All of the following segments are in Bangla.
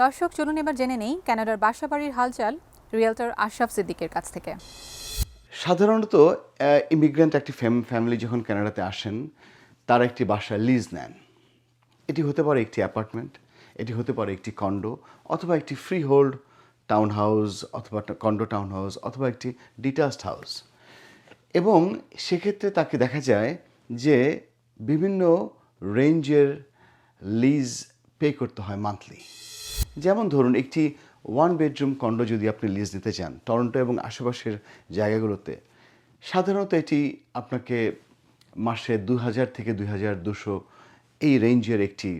দর্শক, চলুন এবার জেনে নেই কানাডার বাসাবাড়ির হালচাল রিয়েলটর আশরাফ সিদ্দিকের কাছ থেকে। সাধারণত ইমিগ্রেন্ট একটি ফ্যামিলি যখন কানাডাতে আসেন, তারা একটি বাসা লিজ নেন। এটি হতে পারে একটি অ্যাপার্টমেন্ট, এটি হতে পারে একটি কন্ডো, অথবা একটি ফ্রি হোল্ড টাউন হাউস, অথবা কন্ডো টাউন হাউস, অথবা একটি ডিটাচড হাউস। এবং সেক্ষেত্রে তাকে দেখা যায় যে বিভিন্ন রেঞ্জের লিজ পে করতে হয় মান্থলি। যেমন ধরুন, একটি 1 বেডরুম কন্ডো যদি আপনি লিজ নিতে চান টরন্টো এবং আশেপাশের জায়গাগুলোতে, সাধারণত এটি আপনাকে মাসে 2000 থেকে 2200 এই রেঞ্জের একটি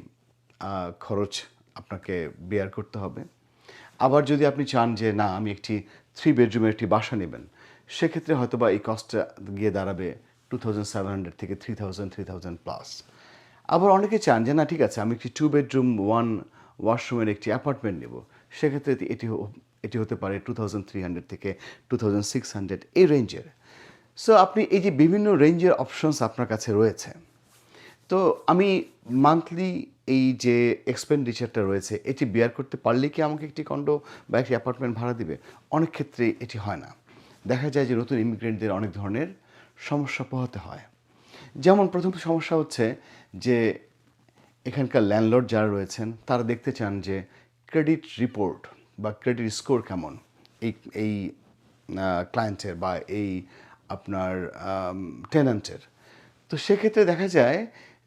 খরচ আপনাকে বেয়ার করতে হবে। আবার যদি আপনি চান যে না, আমি একটি 3 বেডরুমের একটি বাসা নেবেন, সেক্ষেত্রে হয়তো বা এই কস্টটা গিয়ে দাঁড়াবে 2700 থেকে 3000 প্লাস। আবার অনেকে চান যে না, ঠিক আছে, আমি একটি 2 বেডরুম 1 ওয়াশরুমের একটি অ্যাপার্টমেন্ট নেব, সেক্ষেত্রে এটি হতে পারে 2300 থেকে 2600 এই রেঞ্জের। সো আপনি এই যে বিভিন্ন রেঞ্জের অপশনস আপনার কাছে রয়েছে, তো আমি মান্থলি এই যে এক্সপেন্ডিচারটা রয়েছে এটি বেয়ার করতে পারলে কি আমাকে একটি কন্ডো বা একটি অ্যাপার্টমেন্ট ভাড়া দিবে? অনেক ক্ষেত্রে এটি হয় না। দেখা যায় যে নতুন ইমিগ্রেন্টদের অনেক ধরনের সমস্যা পোহাতে হয়। যেমন প্রথম সমস্যা হচ্ছে যে এখানকার ল্যান্ডলর্ড যারা রয়েছেন তারা দেখতে চান যে ক্রেডিট রিপোর্ট বা ক্রেডিট স্কোর কেমন এই এই ক্লায়েন্টের বা এই আপনার টেন্যান্টের। তো সেক্ষেত্রে দেখা যায়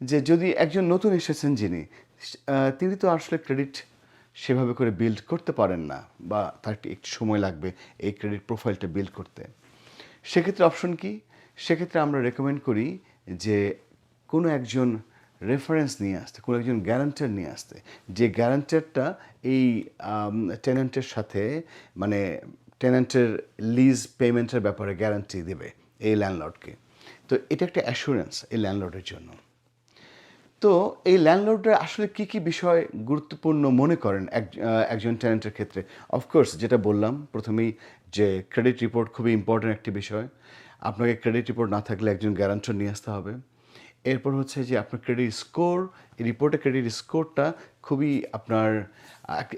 যে যদি একজন নতুন এসেছেন যিনি, তিনি তো আসলে ক্রেডিট সেভাবে করে বিল্ড করতে পারেন না, বা তার একটু সময় লাগবে এই ক্রেডিট প্রোফাইলটা বিল্ড করতে। সেক্ষেত্রে অপশন কি? সেক্ষেত্রে আমরা রেকমেন্ড করি যে কোনো একজন রেফারেন্স নিয়ে আসতে, কোনো একজন গ্যারান্টার নিয়ে আসতে, যে গ্যারান্টারটা এই টেন্যান্টের সাথে, মানে টেন্যান্টের লিজ পেমেন্টের ব্যাপারে গ্যারান্টি দেবে এই ল্যান্ডলর্ডকে। তো এটা একটা অ্যাসুরেন্স এই ল্যান্ডলর্ডের জন্য। তো এই ল্যান্ডলর্ডরা আসলে কী কী বিষয় গুরুত্বপূর্ণ মনে করেন একজন টেন্যান্টের ক্ষেত্রে? অফকোর্স, যেটা বললাম প্রথমেই, যে ক্রেডিট রিপোর্ট খুবই ইম্পর্ট্যান্ট একটি বিষয়। আপনাকে ক্রেডিট রিপোর্ট না থাকলে একজন গ্যারান্টর নিয়ে আসতে হবে। এরপর হচ্ছে যে আপনার ক্রেডিট স্কোর, এই রিপোর্টে ক্রেডিট স্কোরটা খুবই আপনার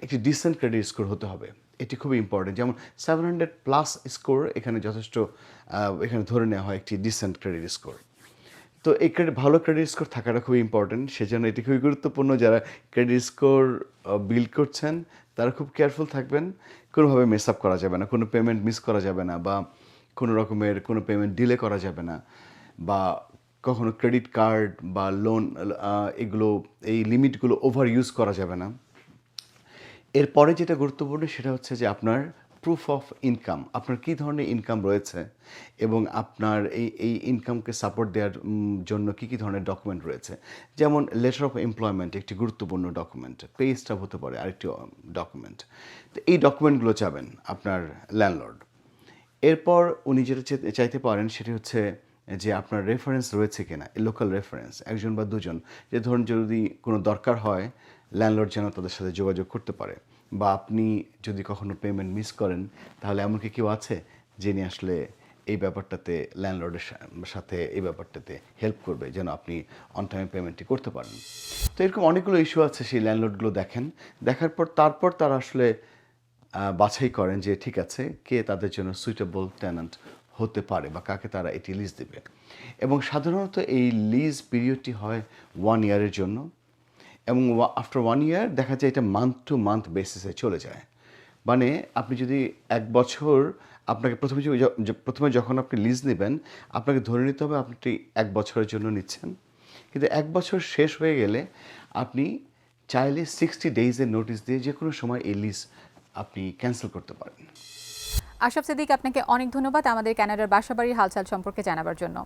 একটি ডিসেন্ট ক্রেডিট স্কোর হতে হবে। এটি খুবই ইম্পর্টেন্ট। যেমন 700+ স্কোর এখানে যথেষ্ট, এখানে ধরে নেওয়া হয় একটি ডিসেন্ট ক্রেডিট স্কোর। তো এই ভালো ক্রেডিট স্কোর থাকাটা খুবই ইম্পর্টেন্ট। সেজন্য এটি খুবই গুরুত্বপূর্ণ। যারা ক্রেডিট স্কোর বিল্ড করছেন তারা খুব কেয়ারফুল থাকবেন। কোনোভাবে মেস আপ করা যাবে না, কোনো পেমেন্ট মিস করা যাবে না, বা কোনো রকমের কোনো পেমেন্ট ডিলে করা যাবে না, বা কখনো ক্রেডিট কার্ড বা লোন এগুলো, এই লিমিটগুলো ওভার ইউজ করা যাবে না। এরপরে যেটা গুরুত্বপূর্ণ সেটা হচ্ছে যে আপনার প্রুফ অফ ইনকাম, আপনার কী ধরনের ইনকাম রয়েছে এবং আপনার এই ইনকামকে সাপোর্ট দেওয়ার জন্য কী কী ধরনের ডকুমেন্ট রয়েছে। যেমন লেটার অফ এমপ্লয়মেন্ট একটি গুরুত্বপূর্ণ ডকুমেন্ট, পে স্টাব হতে পারে আরেকটি ডকুমেন্ট। তো এই ডকুমেন্টগুলো চাবেন আপনার ল্যান্ডলর্ড। এরপর উনি যেটা চাইতে পারেন সেটি হচ্ছে যে আপনার রেফারেন্স রয়েছে কিনা, লোকাল রেফারেন্স, একজন বা দুজন, যে ধরুন যদি কোনো দরকার হয় ল্যান্ডলর্ড যেন তাদের সাথে যোগাযোগ করতে পারে, বা আপনি যদি কখনো পেমেন্ট মিস করেন তাহলে এমন কি কেউ আছে যিনি আসলে এই ব্যাপারটাতে ল্যান্ডলর্ডের সাথে এই ব্যাপারটাতে হেল্প করবে যেন আপনি অন টাইমে পেমেন্টটি করতে পারেন। তো এরকম অনেকগুলো ইস্যু আছে, সেই ল্যান্ডলর্ডগুলো দেখেন। দেখার পর তারপর তারা আসলে বাছাই করেন যে ঠিক আছে, কে তাদের জন্য সুইটেবল টেন্যান্ট হতে পারে বা কাকে তারা এটি লিজ দেবে। এবং সাধারণত এই লিজ পিরিয়ডটি হয় 1 ইয়ারের জন্য, এবং আফটার 1 ইয়ার দেখা যায় এটা মান্থ টু মান্থ বেসিসে চলে যায়। মানে আপনি যদি 1 বছর, আপনাকে প্রথমে যখন আপনি লিজ নেবেন আপনাকে ধরে নিতে হবে আপনি 1 বছরের জন্য নিচ্ছেন, কিন্তু 1 বছর শেষ হয়ে গেলে আপনি চাইলে 60 ডেইজের নোটিশ দিয়ে যে কোনো সময় এই লিজ আপনি ক্যান্সেল করতে পারেন। আশরাফ সিদ্দিক, আপনাকে অনেক ধন্যবাদ আমাদের কানাডার বাসাবাড়ির হালচাল সম্পর্কে জানাবার জন্য।